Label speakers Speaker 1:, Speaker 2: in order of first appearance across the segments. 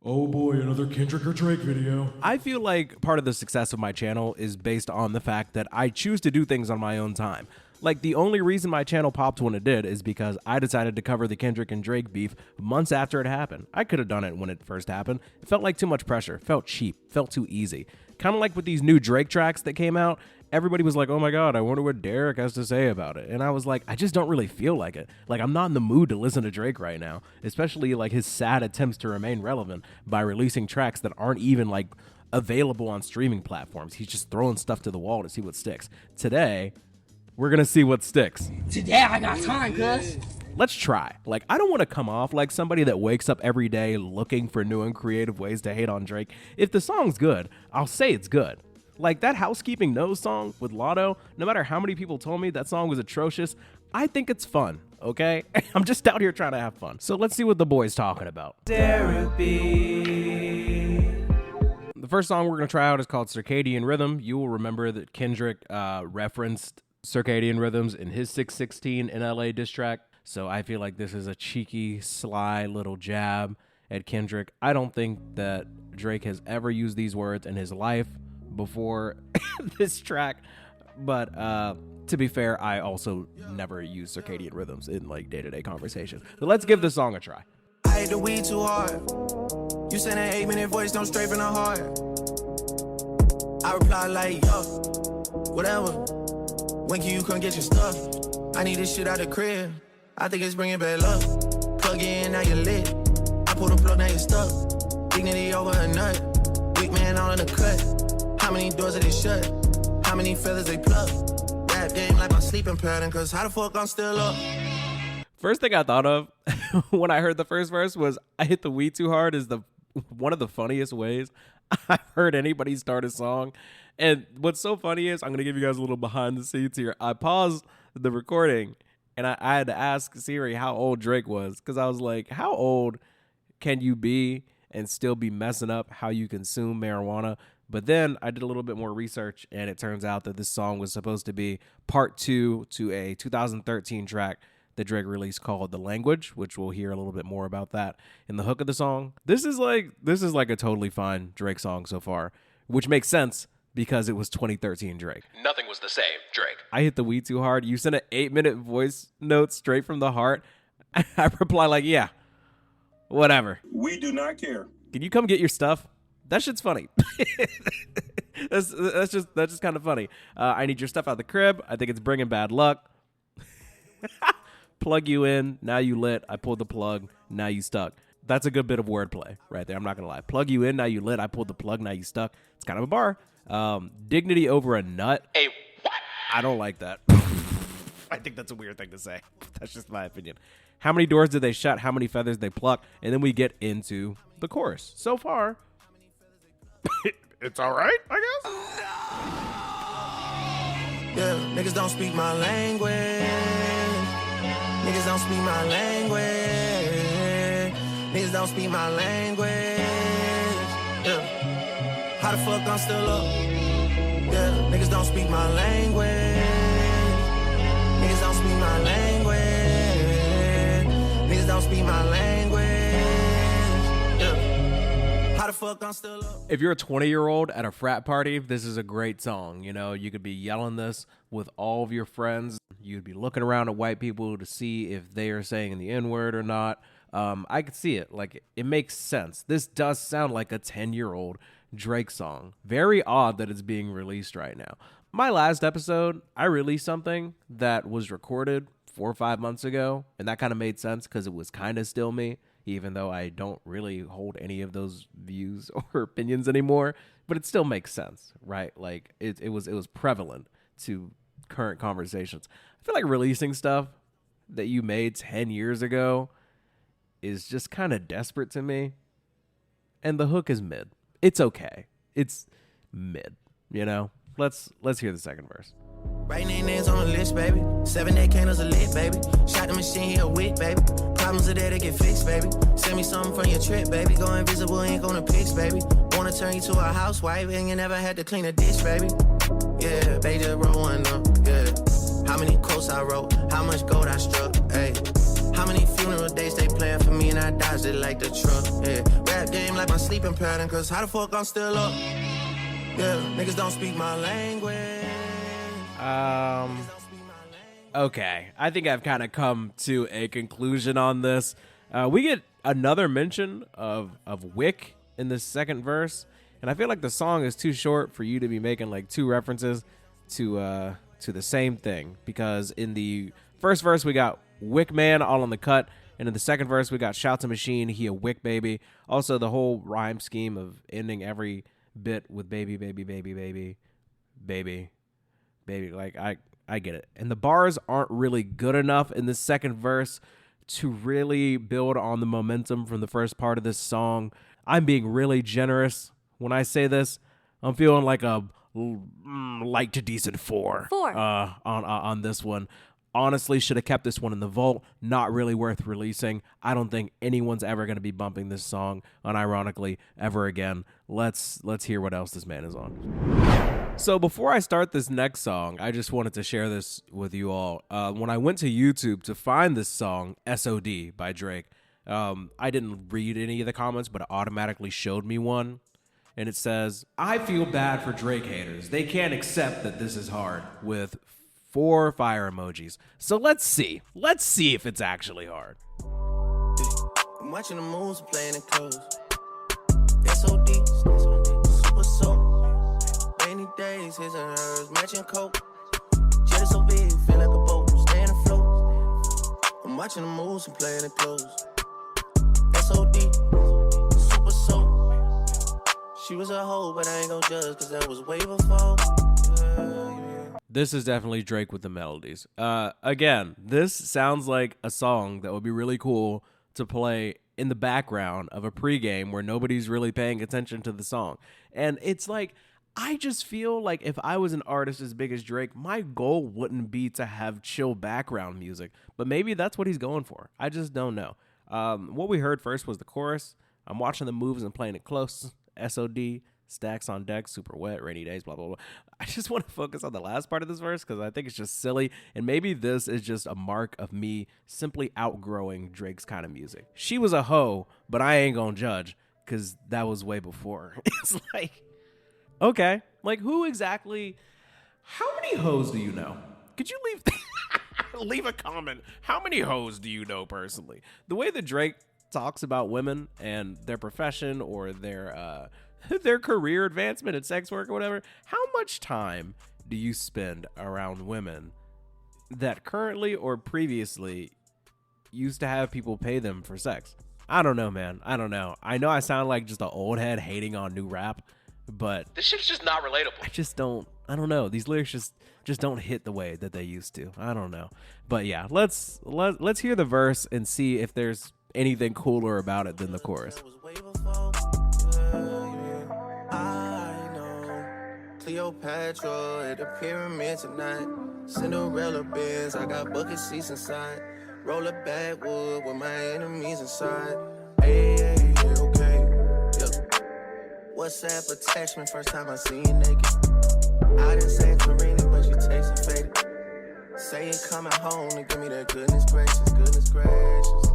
Speaker 1: Oh boy, another Kendrick or Drake video.
Speaker 2: I feel like part of the success of my channel is based on the fact that I choose to do things on my own time. Like, the only reason my channel popped when it did is because I decided to cover the Kendrick and Drake beef months after it happened. I could have done it when it first happened. It felt like too much pressure, felt cheap, felt too easy. Kind of like with these new Drake tracks that came out, everybody was like, oh my God, I wonder what Derek has to say about it. And I was like, I just don't really feel like it. Like, I'm not in the mood to listen to Drake right now, especially like his sad attempts to remain relevant by releasing tracks that aren't even like available on streaming platforms. He's just throwing stuff to the wall to see what sticks. Today, we're gonna see what sticks.
Speaker 3: Today I got time, cuz.
Speaker 2: Let's try. Like, I don't want to come off like somebody that wakes up every day looking for new and creative ways to hate on Drake. If the song's good, I'll say it's good. Like that Housekeeping Knows song with Lotto, no matter how many people told me that song was atrocious, I think it's fun, okay? I'm just out here trying to have fun. So let's see what the boy's talking about. Derapy. The first song we're gonna try out is called Circadian Rhythm. You will remember that Kendrick referenced circadian rhythms in his 616 in LA diss track. So I feel like this is a cheeky, sly little jab at Kendrick. I don't think that Drake has ever used these words in his life before this track, but to be fair, I also never use circadian rhythms in like day-to-day conversation. But let's give the song a try.
Speaker 4: I hate the weed too hard. You send an 8-minute voice, don't straight from the heart. I reply like, yo, whatever. When can you come get your stuff? I need this shit out the crib. I think it's bringing bad luck. Plug in, now you're lit. I pull the plug, now you're stuck. Dignity over a nut. Weak man all in the cut. How many doors are they shut? How many feathers they pluck? Rap game like my sleeping pattern, cause how the fuck I'm still up?
Speaker 2: First thing I thought of when I heard the first verse was I hit the weed too hard is one of the funniest ways I've heard anybody start a song. And what's so funny is, I'm going to give you guys a little behind the scenes here. I paused the recording and I had to ask Siri how old Drake was, because I was like, how old can you be and still be messing up how you consume marijuana? But then I did a little bit more research, and it turns out that this song was supposed to be part 2 to a 2013 track that Drake released called The Language, which we'll hear a little bit more about that in the hook of the song. This is like a totally fine Drake song so far, which makes sense because it was 2013 Drake.
Speaker 5: Nothing was the same, Drake.
Speaker 2: I hit the weed too hard. You sent an 8-minute voice note straight from the heart. I reply like, yeah, whatever.
Speaker 6: We do not care.
Speaker 2: Can you come get your stuff? That shit's funny. that's just kind of funny. I need your stuff out of the crib. I think it's bringing bad luck. Plug you in, now you lit. I pulled the plug, now you stuck. That's a good bit of wordplay right there. I'm not gonna lie. Plug you in, now you lit. I pulled the plug, now you stuck. It's kind of a bar. Dignity over a nut.
Speaker 5: Hey, what?
Speaker 2: I don't like that. I think that's a weird thing to say. That's just my opinion. How many doors did they shut? How many feathers they pluck? And then we get into the chorus. So far, it's all right, I guess.
Speaker 4: Yeah, niggas don't speak my language. Niggas don't speak my language. Niggas don't speak my language. Yeah. How the fuck I'm still up? Yeah, niggas don't speak my language. Niggas don't speak my language. Niggas don't speak my language. Yeah. How the fuck I'm still up?
Speaker 2: If you're a 20-year-old at a frat party, this is a great song. You know, you could be yelling this with all of your friends. You'd be looking around at white people to see if they are saying the N-word or not. I could see it. Like, it makes sense. This does sound like a 10-year-old Drake song. Very odd that it's being released right now. My last episode, I released something that was recorded 4 or 5 months ago, and that kind of made sense because it was kind of still me, even though I don't really hold any of those views or opinions anymore. But it still makes sense, right? Like, it was prevalent to current conversations. I feel like releasing stuff that you made 10 years ago is just kind of desperate to me. And the hook is mid. It's okay. It's mid, you know? Let's hear the second verse.
Speaker 4: Writing names on the list, baby. 7-day candles are lit, baby. Shot the machine here with, baby. Problems are there to get fixed, baby. Send me something from your trip, baby. Go invisible, ain't gonna pics, baby. Wanna turn you to a housewife, and you never had to clean a dish, baby. Yeah, baby, just roll one up, yeah. How many quotes I wrote, how much gold I struck, ayy. How many funeral dates they playing for me and I dodged it like the truck, yeah. Rap game like my sleeping pattern, cause how the fuck I'm still up? Yeah, niggas don't speak my language.
Speaker 2: Okay, I think I've kind of come to a conclusion on this. We get another mention of Wick in the second verse, and I feel like the song is too short for you to be making like two references to the same thing, because in the first verse we got Wick Man all on the cut, and in the second verse we got Shout to Machine, he a Wick baby. Also the whole rhyme scheme of ending every bit with baby, baby, baby, baby, baby, baby, like I get it. And the bars aren't really good enough in the second verse to really build on the momentum from the first part of this song. I'm being really generous when I say this. I'm feeling like a light to decent 4 on this one. Honestly, should have kept this one in the vault. Not really worth releasing. I don't think anyone's ever going to be bumping this song, unironically, ever again. Let's hear what else this man is on. So before I start this next song, I just wanted to share this with you all. When I went to YouTube to find this song, SOD by Drake, I didn't read any of the comments, but it automatically showed me one. And it says, I feel bad for Drake haters. They can't accept that this is hard, with 4 fire emojis. So let's see. Let's see if it's actually hard.
Speaker 4: I'm watching the moves playing it close. SOD, super soap. Rainy days, his and hers, matching coat. Jet so big, feel like a boat, staying afloat. I'm watching the moves and playing it close. SOD, super soap. She was a hoe, but I ain't gon' judge, cause that was way before.
Speaker 2: This is definitely Drake with the melodies. Again, this sounds like a song that would be really cool to play in the background of a pregame where nobody's really paying attention to the song. And it's like, I just feel like if I was an artist as big as Drake, my goal wouldn't be to have chill background music. But maybe that's what he's going for. I just don't know. What we heard first was the chorus. I'm watching the moves and playing it close. SOD, stacks on deck, super wet, rainy days, blah, blah, blah. I just want to focus on the last part of this verse because I think it's just silly. And maybe this is just a mark of me simply outgrowing Drake's kind of music. She was a hoe, but I ain't gonna judge because that was way before. It's like, okay, like who exactly, how many hoes do you know? Could you leave a comment? How many hoes do you know personally? The way that Drake talks about women and their profession or their career advancement in sex work or whatever, how much time do you spend around women that currently or previously used to have people pay them for sex? I don't know, man. I don't know. I know I sound like just an old head hating on new rap, but
Speaker 5: this shit's just not relatable.
Speaker 2: I don't know. These lyrics just don't hit the way that they used to. I don't know. But yeah, let's hear the verse and see if there's anything cooler about it than the chorus.
Speaker 4: I know Cleopatra at the pyramid tonight. Cinderella Benz, I got bucket seats inside. Roll a backwood with my enemies inside. Hey, okay. Yeah. WhatsApp attachment, first time I seen you naked. I didn't say Serena, but you texting faded. Say you coming home and give me that goodness gracious, goodness gracious.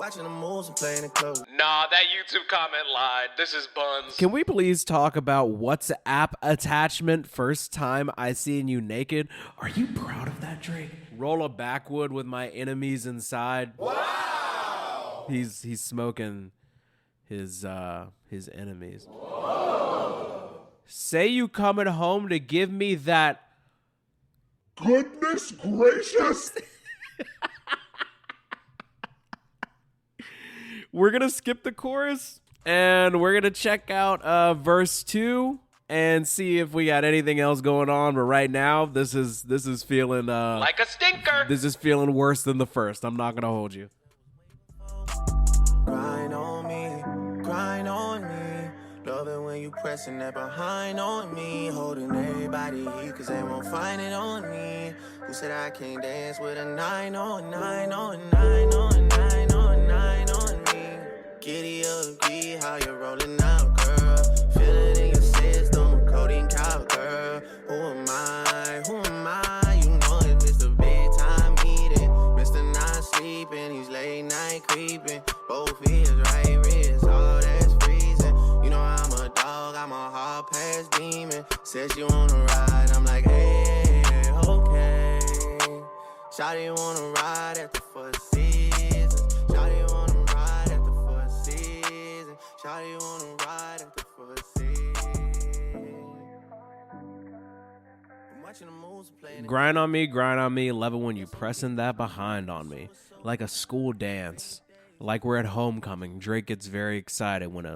Speaker 4: Watching the moves and playing it close.
Speaker 5: Nah, that YouTube comment lied. This is Buns.
Speaker 2: Can we please talk about WhatsApp attachment? First time I seen you naked. Are you proud of that, Drake? Roll a backwood with my enemies inside.
Speaker 5: Wow!
Speaker 2: He's smoking his enemies.
Speaker 5: Whoa.
Speaker 2: Say you coming home to give me that.
Speaker 1: Goodness gracious!
Speaker 2: We're going to skip the chorus and we're going to check out verse 2 and see if we got anything else going on. But right now, this is feeling
Speaker 5: like a stinker.
Speaker 2: This is feeling worse than the first. I'm not going to hold you.
Speaker 4: Grind on me, grind on me. Love it when you pressing that behind on me. Holding everybody heat cause they won't find it on me. Who said I can't dance with a 9 on 9 on 9 on 9 on 9 on me? Giddy up, how you rolling out, girl. Feel it in your system, codeine cow, girl. Who am I? You know it, Mr. Big Time Eating, Mr.
Speaker 2: grind on me, love it when you pressing that behind on me. Like a school dance, like we're at homecoming. Drake gets very excited when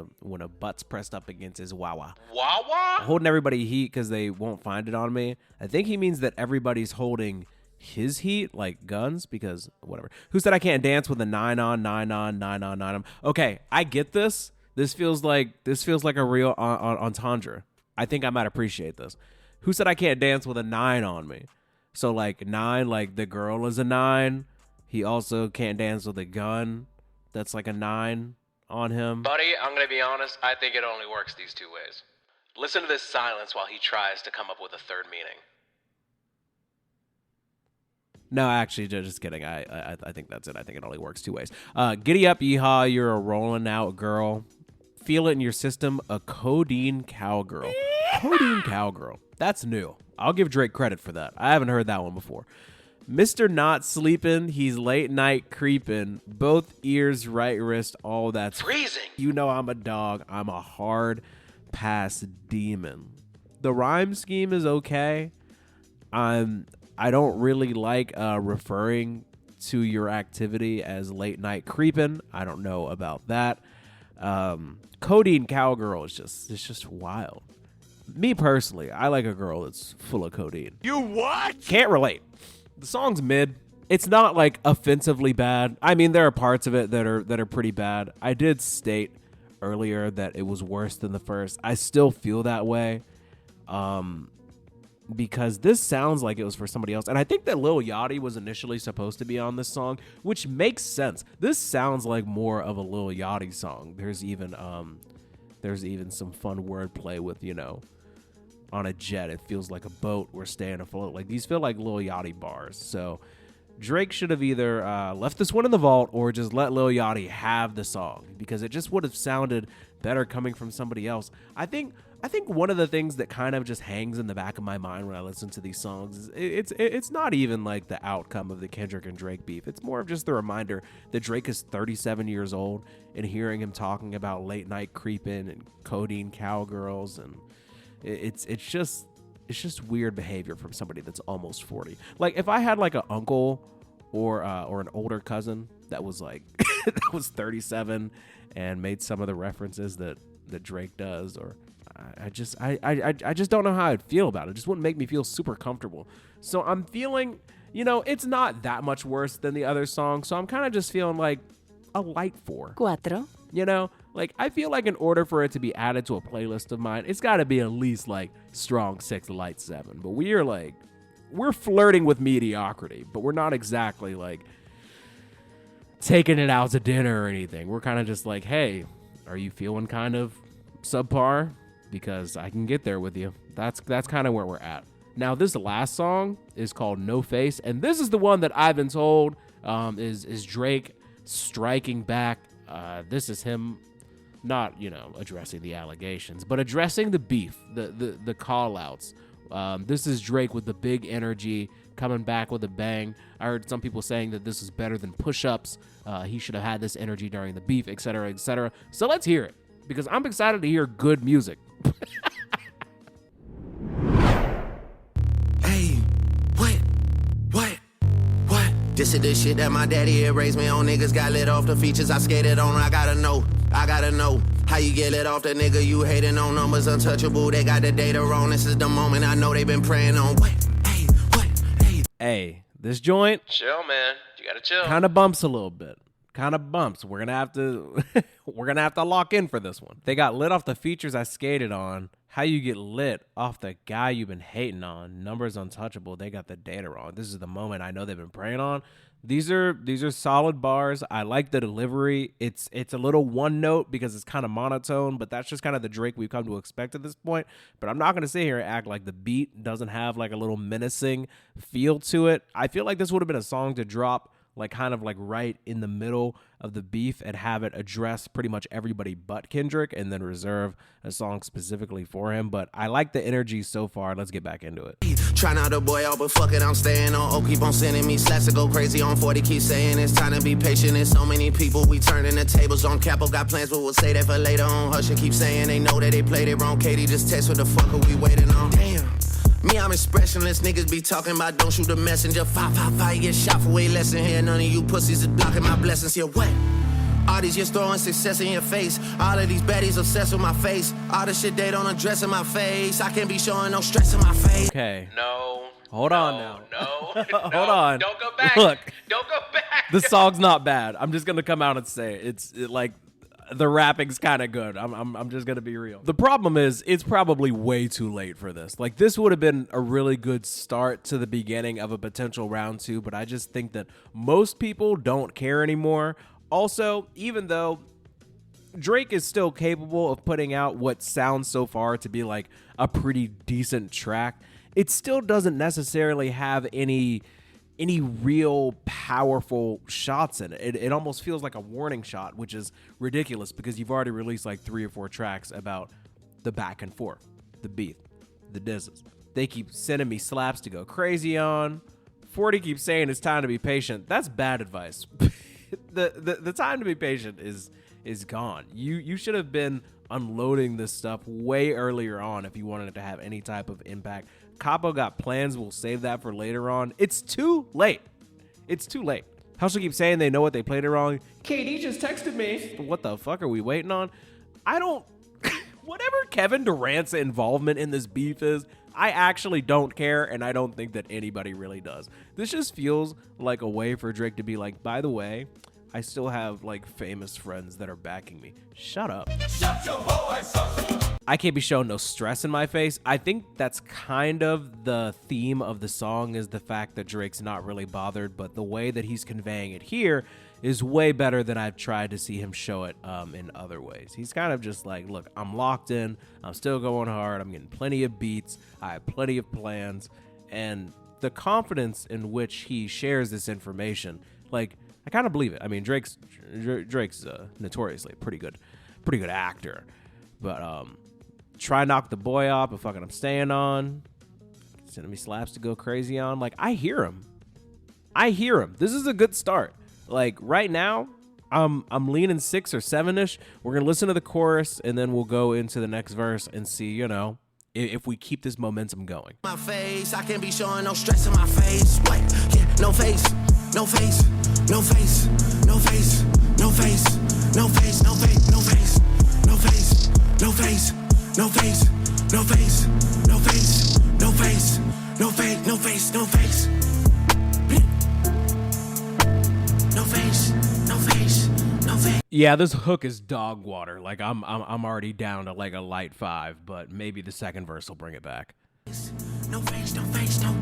Speaker 2: a butt's pressed up against his wawa.
Speaker 5: Wawa?
Speaker 2: Holding everybody heat because they won't find it on me. I think he means that everybody's holding his heat, like guns, because whatever. Who said I can't dance with a 9 on? Okay, I get this. This feels like a real entendre. I think I might appreciate this. Who said I can't dance with a 9 on me? So like 9, like the girl is a 9. He also can't dance with a gun. That's like a 9 on him.
Speaker 5: Buddy, I'm going to be honest. I think it only works these two ways. Listen to this silence while he tries to come up with a third meaning.
Speaker 2: No, actually, just kidding. I think that's it. I think it only works two ways. Giddy up, yeehaw, you're a rolling out girl. Feel it in your system, a codeine cowgirl. Codeine cowgirl. That's new. I'll give Drake credit for that. I haven't heard that one before. Mr. Not Sleeping, he's late night creeping. Both ears, right wrist, all that's
Speaker 5: freezing.
Speaker 2: You know I'm a dog. I'm a hard pass demon. The rhyme scheme is okay. I don't really like referring to your activity as late night creeping. I don't know about that. Codeine cowgirl is just wild. Me personally, I like a girl that's full of codeine.
Speaker 5: You what?
Speaker 2: Can't relate. The song's mid. It's not like offensively bad. I mean, there are parts of it that are pretty bad. I did state earlier that it was worse than the first. I still feel that way. Because this sounds like it was for somebody else. And I think that Lil Yachty was initially supposed to be on this song, which makes sense. This sounds like more of a Lil Yachty song. There's even some fun wordplay with, on a jet. It feels like a boat. We're staying afloat. Like, these feel like Lil Yachty bars. So Drake should have either left this one in the vault or just let Lil Yachty have the song, because it just would have sounded better coming from somebody else. I think one of the things that kind of just hangs in the back of my mind when I listen to these songs is it's not even like the outcome of the Kendrick and Drake beef. It's more of just the reminder that Drake is 37 years old, and hearing him talking about late night creeping and codeine cowgirls, and it's just weird behavior from somebody that's almost 40. Like, if I had like an uncle or an older cousin that was like that was 37 and made some of the references that Drake does, or I just don't know how I'd feel about it. It just wouldn't make me feel super comfortable. So I'm feeling, it's not that much worse than the other song. So I'm kind of just feeling like a light 4.
Speaker 6: Cuatro.
Speaker 2: Like, I feel like in order for it to be added to a playlist of mine, it's got to be at least like strong 6, light 7. But we're flirting with mediocrity, but we're not exactly like taking it out to dinner or anything. We're kind of just like, hey, are you feeling kind of subpar? Because I can get there with you. That's kind of where we're at. Now, this last song is called No Face, and this is the one that I've been told is Drake striking back. This is him not, addressing the allegations, but addressing the beef, the call-outs. This is Drake with the big energy, coming back with a bang. I heard some people saying that this is better than push-ups. He should have had this energy during the beef, etc., etc. So let's hear it, because I'm excited to hear good music.
Speaker 4: Hey, what? This is the shit that my daddy had raised me on. Niggas got lit off the features I skated on. I gotta know how you get lit off the nigga you hating on. Numbers untouchable, they got the data wrong. This is the moment I know they been praying on.
Speaker 2: Hey, this joint,
Speaker 5: Chill, man. You gotta chill.
Speaker 2: kind of bumps a little bit. We're gonna have to lock in for this one. They got lit off the features I skated on. How you get lit off the guy you've been hating on. Numbers untouchable. They got the data wrong. This is the moment I know they've been praying on. These are solid bars. I like the delivery. It's a little one note because it's kind of monotone, but that's just kind of the Drake we've come to expect at this point. But I'm not going to sit here and act like the beat doesn't have like a little menacing feel to it. I feel like this would have been a song to drop like kind of like right in the middle of the beef and have it address pretty much everybody but Kendrick, and then reserve a song specifically for him. But I like the energy so far. Let's get back into it.
Speaker 4: Try not to boy out, but fuck it, I'm staying on. Oh, keep on sending me slaps to go crazy on 40. Keep saying it's time to be patient. There's so many people, we turning the tables on. Capo got plans, but we'll say that for later on. Hush and keep saying they know that they played it wrong. Katie just text what the fuck are we waiting on? Damn, Me, I'm expressionless. Niggas be talking about don't shoot the messenger. 555, get shot for way less than here. None of you pussies is blocking my blessings. Here, what? All these years throwing success in your face. All of these baddies obsessed with my face. All the shit they don't address in my face. I can't be showing no stress in my face.
Speaker 2: Okay.
Speaker 5: No.
Speaker 2: Hold on now.
Speaker 5: No.
Speaker 2: Hold on.
Speaker 5: Don't go back.
Speaker 2: Look.
Speaker 5: Don't go back.
Speaker 2: The song's not bad. I'm just gonna come out and say it. Like the rapping's kind of good. I'm just gonna be real. The problem is it's probably way too late for this. Like this would have been a really good start to the beginning of a potential round 2, but I just think that most people don't care anymore. Also, even though Drake is still capable of putting out what sounds so far to be like a pretty decent track, it still doesn't necessarily have any real powerful shots in it. It almost feels like a warning shot, which is ridiculous because you've already released like 3 or 4 tracks about the back and forth, the beef, the disses. They keep sending me slaps to go crazy on. 40 keeps saying it's time to be patient. That's bad advice. The time to be patient is gone. You should have been unloading this stuff way earlier on if you wanted it to have any type of impact. Capo got plans. We'll save that for later on. It's too late. It's too late. Hustle keeps saying they know what they played it wrong. KD just texted me. What the fuck are we waiting on? I don't... Whatever Kevin Durant's involvement in this beef is, I actually don't care, and I don't think that anybody really does. This just feels like a way for Drake to be like, by the way, I still have like famous friends that are backing me. Shut up. Shut your voice up. I can't be showing no stress in my face. I think that's kind of the theme of the song, is the fact that Drake's not really bothered, but the way that he's conveying it here is way better than I've tried to see him show it in other ways. He's kind of just like, look, I'm locked in. I'm still going hard. I'm getting plenty of beats. I have plenty of plans. And the confidence in which he shares this information, like, I kind of believe it. I mean, Drake's notoriously a pretty good actor. But try knock the boy off, but fucking I'm staying on. Sending me slaps to go crazy on. Like, I hear him. This is a good start. Like right now, I'm leaning 6 or 7-ish. We're gonna listen to the chorus and then we'll go into the next verse and see, you know, if we keep this momentum going.
Speaker 4: My face, I can't be showing no stress in my face. What? Yeah, no face, no face, no face, no face, no face, no face, no face, no face, no face, no face, no face, no face, no face, no face, no face, no face, no face. No face, no face, no face.
Speaker 2: Yeah, this hook is dog water. Like I'm already down to like a light 5, but maybe the second verse will bring it back.
Speaker 4: No face, no face, no.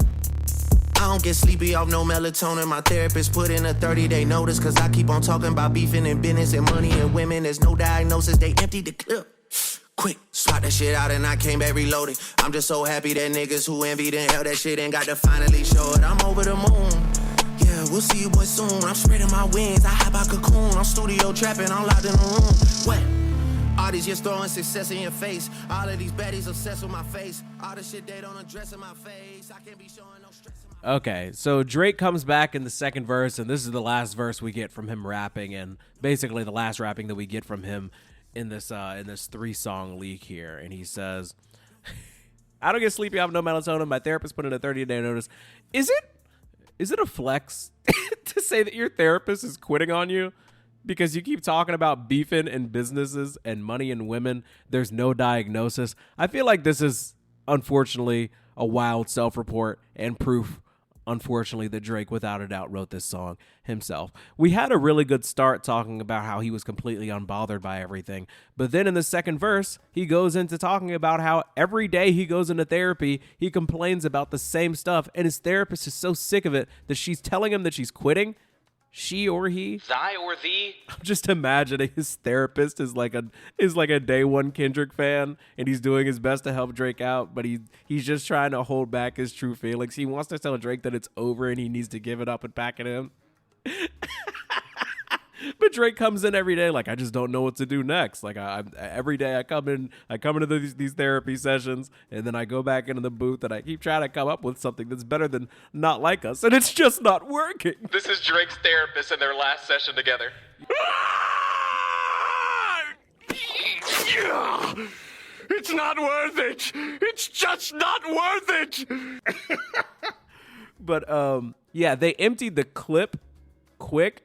Speaker 4: I don't get sleepy off no melatonin. My therapist put in a 30-day notice, cause I keep on talking about beefing and business and money and women. There's no diagnosis, they emptied the clip. Quick, swap that shit out and I came back reloaded. I'm just so happy that niggas who envied and held that shit and got to finally show it. I'm over the moon. Yeah, we'll see you boys soon. I'm spreading my wings, I hop out cocoon. I'm studio trapping, I'm locked in the room. What? All these years throwing success in your face. All of these baddies obsessed with my face. All the shit they don't address in my face. I can't be showing no stress in my...
Speaker 2: Okay, so Drake comes back in the second verse, and this is the last verse we get from him rapping, and basically the last rapping that we get from him in this 3-song leak here. And he says, I don't get sleepy off no melatonin. My therapist put in a 30-day notice. Is it a flex to say that your therapist is quitting on you because you keep talking about beefing and businesses and money and women? There's no diagnosis. I feel like this is, unfortunately, a wild self-report and proof, unfortunately, that Drake, without a doubt, wrote this song himself. We had a really good start talking about how he was completely unbothered by everything. But then in the second verse, he goes into talking about how every day he goes into therapy, he complains about the same stuff. And his therapist is so sick of it that she's telling him that she's quitting. She or he.
Speaker 5: Thy or thee.
Speaker 2: I'm just imagining his therapist is like a day one Kendrick fan, and he's doing his best to help Drake out, but he's just trying to hold back his true feelings. He wants to tell Drake that it's over and he needs to give it up and pack it in. But Drake comes in every day like, I just don't know what to do next. Like every day I come into these therapy sessions, and then I go back into the booth and I keep trying to come up with something that's better than Not Like Us, and it's just not working.
Speaker 5: This is Drake's therapist in their last session together.
Speaker 6: It's not worth it. It's just not worth it.
Speaker 2: But yeah, they emptied the clip quick.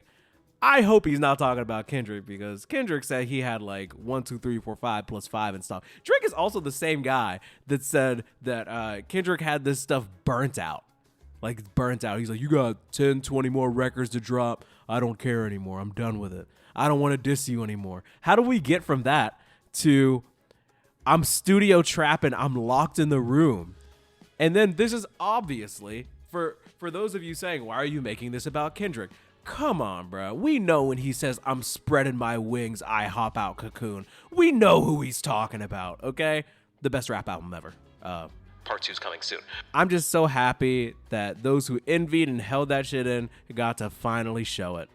Speaker 2: I hope he's not talking about Kendrick, because Kendrick said he had like 1, 2, 3, 4, 5 plus 5 and stuff. Drake is also the same guy that said that Kendrick had this stuff burnt out. Like, burnt out. He's like, you got 10, 20 more records to drop. I don't care anymore. I'm done with it. I don't want to diss you anymore. How do we get from that to I'm studio trapping, I'm locked in the room? And then this is obviously, for those of you saying, why are you making this about Kendrick? Come on, bro. We know when he says, I'm spreading my wings, I hop out cocoon. We know who he's talking about, okay? The best rap album ever.
Speaker 5: Part 2's coming soon.
Speaker 2: I'm just so happy that those who envied and held that shit in got to finally show it.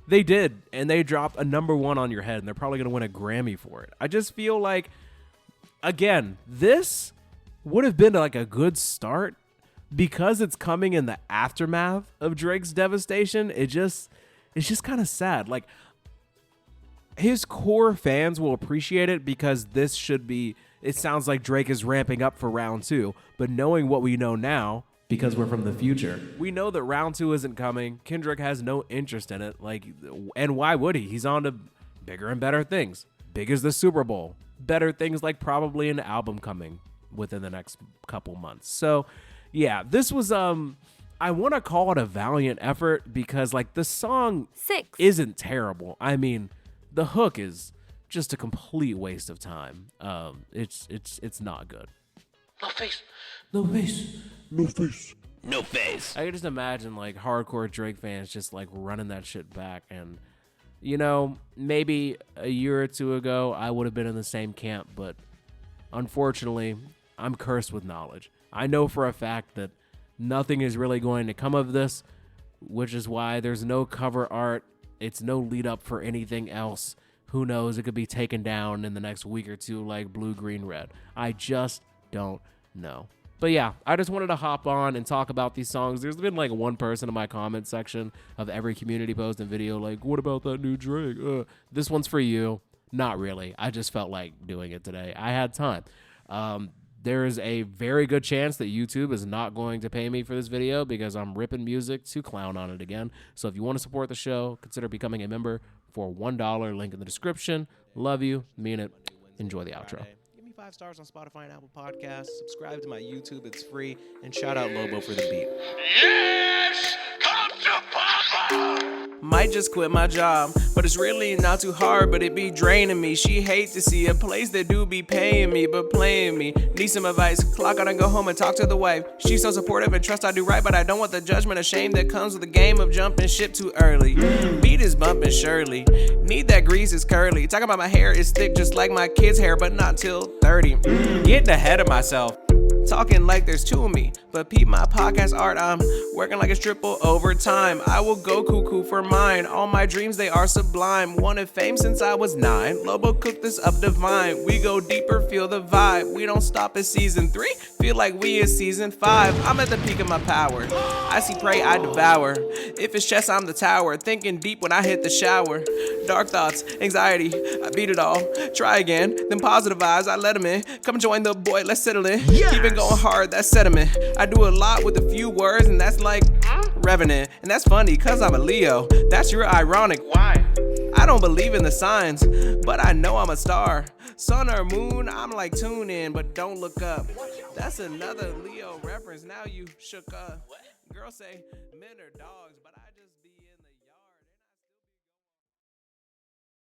Speaker 2: They did, and they dropped a #1 on your head, and they're probably going to win a Grammy for it. I just feel like, again, this would have been like a good start. Because it's coming in the aftermath of Drake's devastation, it's just kind of sad. Like, his core fans will appreciate it because this should be, it sounds like Drake is ramping up for round 2. But knowing what we know now, because we're from the future, we know that round 2 isn't coming. Kendrick has no interest in it. Like, and why would he? He's on to bigger and better things. Big as the Super Bowl. Better things like probably an album coming within the next couple months. So, yeah, this was, I want to call it a valiant effort because, like, the song
Speaker 7: 6
Speaker 2: isn't terrible. I mean, the hook is just a complete waste of time. It's not good.
Speaker 5: No face.
Speaker 1: No face. No face.
Speaker 5: No face.
Speaker 2: I can just imagine, like, hardcore Drake fans just, like, running that shit back. And, you know, maybe a year or two ago, I would have been in the same camp. But, unfortunately, I'm cursed with knowledge. I know for a fact that nothing is really going to come of this, which is why there's no cover art. It's no lead up for anything else. Who knows? It could be taken down in the next week or two like Blue, Green, Red. I just don't know. But yeah, I just wanted to hop on and talk about these songs. There's been like one person in my comment section of every community post and video like, what about that new Drake? This one's for you. Not really. I just felt like doing it today. I had time. There is a very good chance that YouTube is not going to pay me for this video because I'm ripping music to clown on it again. So if you want to support the show, consider becoming a member for $1. Link in the description. Love you. Mean it. Enjoy the outro.
Speaker 8: Give me 5 stars on Spotify and Apple Podcasts. Subscribe to my YouTube. It's free. And shout out Lobo for the beat.
Speaker 6: Yes! Come to Papa!
Speaker 8: Might just quit my job, but it's really not too hard, but it be draining me. She hate to see a place that do be paying me, but playing me. Need some advice, clock out and go home and talk to the wife. She's so supportive and trust I do right, but I don't want the judgment or shame that comes with the game of jumping ship too early. Beat is bumping surely, need that grease is curly. Talking about my hair is thick just like my kid's hair, but not till 30. Getting ahead of myself. Talking like there's 2 of me, but peep my podcast art, I'm working like it's triple overtime. I will go cuckoo for mine, all my dreams they are sublime. Wanted fame since I was 9, Lobo cooked this up divine. We go deeper, feel the vibe, we don't stop at season 3, feel like we is season 5. I'm at the peak of my power, I see prey I devour. If it's chess I'm the tower, thinking deep when I hit the shower. Dark thoughts, anxiety, I beat it all. Try again, then positive vibes, I let them in. Come join the boy, let's settle in. Keep it going hard, that's sediment. I do a lot with a few words, and that's like revenant. And that's funny, cause I'm a Leo. That's your ironic. Why? I don't believe in the signs, but I know I'm a star. Sun or moon, I'm like tune in, but don't look up. That's another Leo reference, now you shook up. Girls say men are dogs, but I just